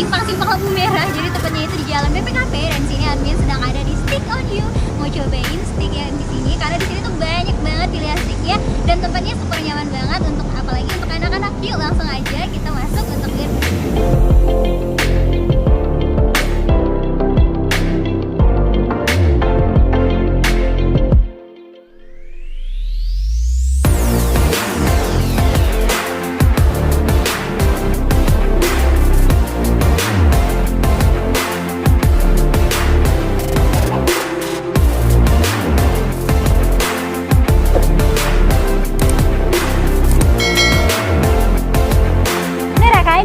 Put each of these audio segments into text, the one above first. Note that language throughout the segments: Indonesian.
simpang lampu merah. Jadi tepatnya itu di Jalan BPKP, dan sini admin sedang ada di Stick on You. Mau cobain stick yang di sini karena di sini tuh banyak banget pilihan sticknya dan tempatnya super nyaman banget untuk apalagi untuk anak-anak. Yuk langsung aja kita masuk untuk lihat.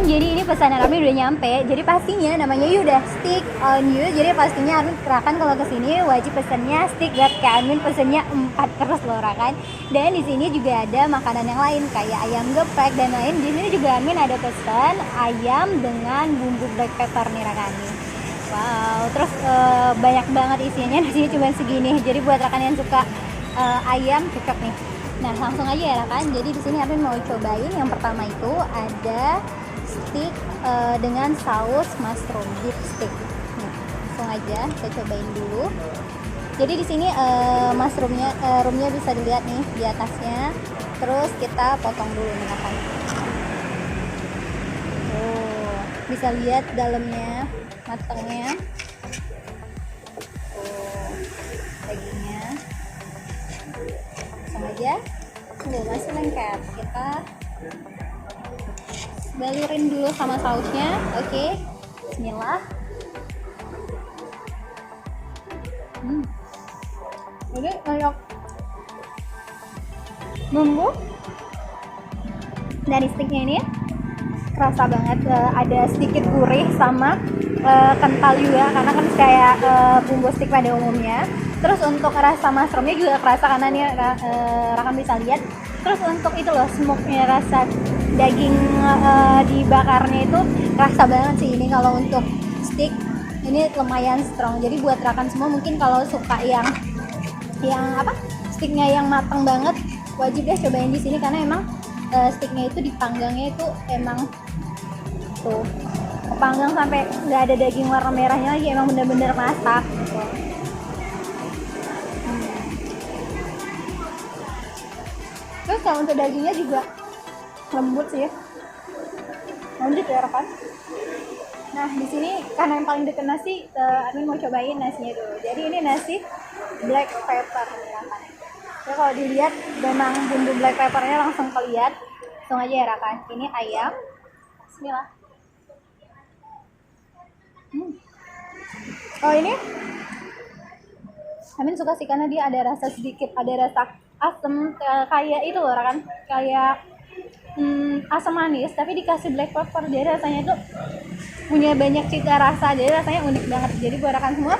Jadi ini pesanan kami udah nyampe. Jadi pastinya namanya udah Stick on You. Jadi pastinya Armin Rakan kalau kesini wajib pesennya stick buat Kak Armin, pesennya 4 terus loh Rakan. Dan di sini juga ada makanan yang lain kayak ayam geprek dan lain. Di sini juga Armin ada pesan ayam dengan bumbu black pepper nih Rakan. Wow, terus banyak banget isinya. Di sini cuma segini. Jadi buat Rakan yang suka ayam cocok nih. Nah langsung aja ya Rakan. Jadi di sini Armin mau cobain yang pertama itu ada stick dengan saus mushroom beef stick. Nih, langsung aja kita cobain dulu. Jadi di sini mushroomnya roomnya bisa dilihat nih di atasnya. Terus kita potong dulu nih Rakan. Oh, bisa lihat dalamnya matangnya. Oh, dagingnya. Langsung aja. Masih lengkap. Kita balirin dulu sama sausnya. Oke, bismillah. Jadi kayak bumbu dari sticknya ini kerasa banget, ada sedikit gurih sama kental juga karena kan kayak bumbu stick pada umumnya. Terus untuk rasa mushroomnya juga kerasa karena nih Rakan bisa lihat. Terus untuk itu loh smoke-nya, rasa daging dibakarnya itu kerasa banget sih ini. Kalau untuk stick ini lumayan strong. Jadi buat Rakan semua mungkin kalau suka yang apa sticknya yang matang banget wajib deh cobain di sini karena emang sticknya itu dipanggangnya itu emang tuh kepanggang sampai nggak ada daging warna merahnya lagi, emang bener-bener masak gitu. Terus kalau untuk dagingnya juga lembut sih, lanjut ya Rakan. Nah di sini karena yang paling deket nasi, Armin mau cobain nasinya dulu. Jadi ini nasi black pepper nih Rakan. Ya kalau dilihat memang bumbu black peppernya langsung kelihatan. Langsung aja ya Rakan. Ini ayam. Bismillah. Oh ini Amin suka sih karena dia ada rasa sedikit, ada rasa asam kayak itu loh Rakan, kayak asam manis tapi dikasih black pepper. Jadi rasanya itu punya banyak cita rasa, jadi rasanya unik banget. Jadi buat Rakan semua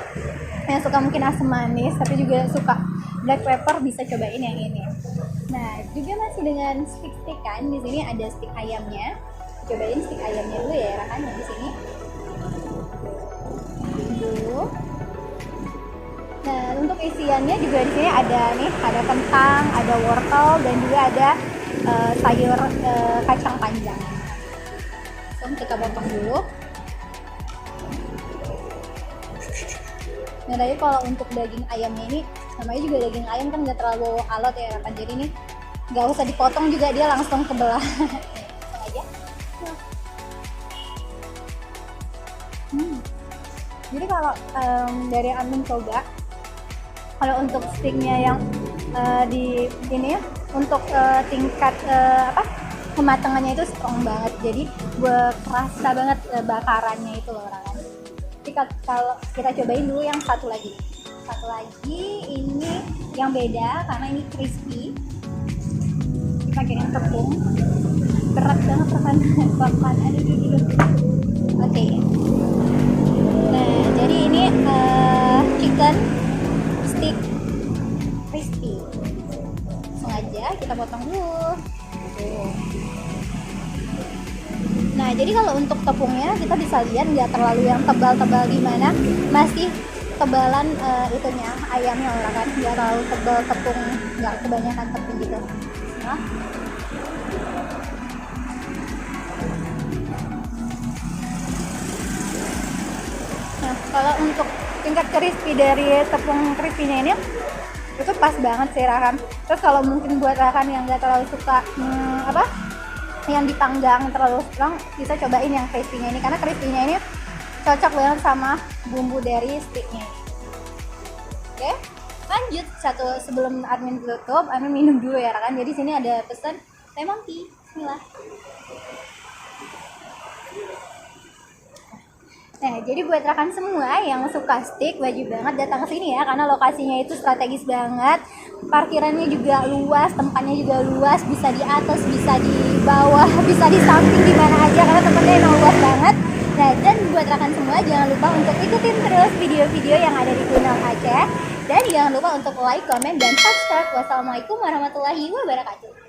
yang suka mungkin asam manis tapi juga suka black pepper bisa cobain yang ini. Nah juga masih dengan stick kan, di sini ada stick ayamnya. Cobain stick ayamnya dulu ya Rakan di sini. Dulu. Nah untuk isiannya juga di sini ada nih, ada kentang, ada wortel dan juga ada sayur kacang panjang. Kita potong dulu. Nah tadi kalau untuk daging ayamnya ini namanya juga daging ayam kan nggak terlalu alot ya Rakan, jadi ini nggak usah dipotong juga dia langsung kebelah. Langsung aja. Jadi kalau dari Armin coba, kalau untuk sticknya yang di ini untuk tingkat kematangannya itu strong banget, jadi kerasa banget bakarannya itu loh Rakan. Jadi kalau kita cobain dulu yang satu lagi ini yang beda karena ini crispy, dipakein tepung, berat banget Rakan. Aduh. Oke. Nah jadi ini chicken stick crispy. Langsung aja kita potong dulu. Nah jadi kalau untuk tepungnya kita bisa lihat nggak terlalu yang tebal-tebal gimana, masih tebalan itunya ayamnya orang kan, nggak terlalu tebal tepung, nggak kebanyakan tepung gitu. Nah, Kalau untuk tingkat crispy dari tepung crispy-nya ini itu pas banget sih Raham. Terus kalau mungkin buat Raham yang nggak terlalu suka yang dipanggang terlalu strong, bisa cobain yang crispy-nya ini, karena crispy-nya ini cocok banget sama bumbu dari sticknya. Oke, lanjut sebelum admin tutup, admin minum dulu ya kan. Jadi sini ada pesan lemon tea. Bismillah. Nah, jadi buat rekan semua yang suka steak, wajib banget datang ke sini ya, karena lokasinya itu strategis banget. Parkirannya juga luas, tempatnya juga luas, bisa di atas, bisa di bawah, bisa di samping, di mana aja, karena tempatnya emang luas banget. Nah, dan buat rekan semua jangan lupa untuk ikutin terus video-video yang ada di Gunung Aceh, dan jangan lupa untuk like, comment, dan subscribe. Wassalamualaikum warahmatullahi wabarakatuh.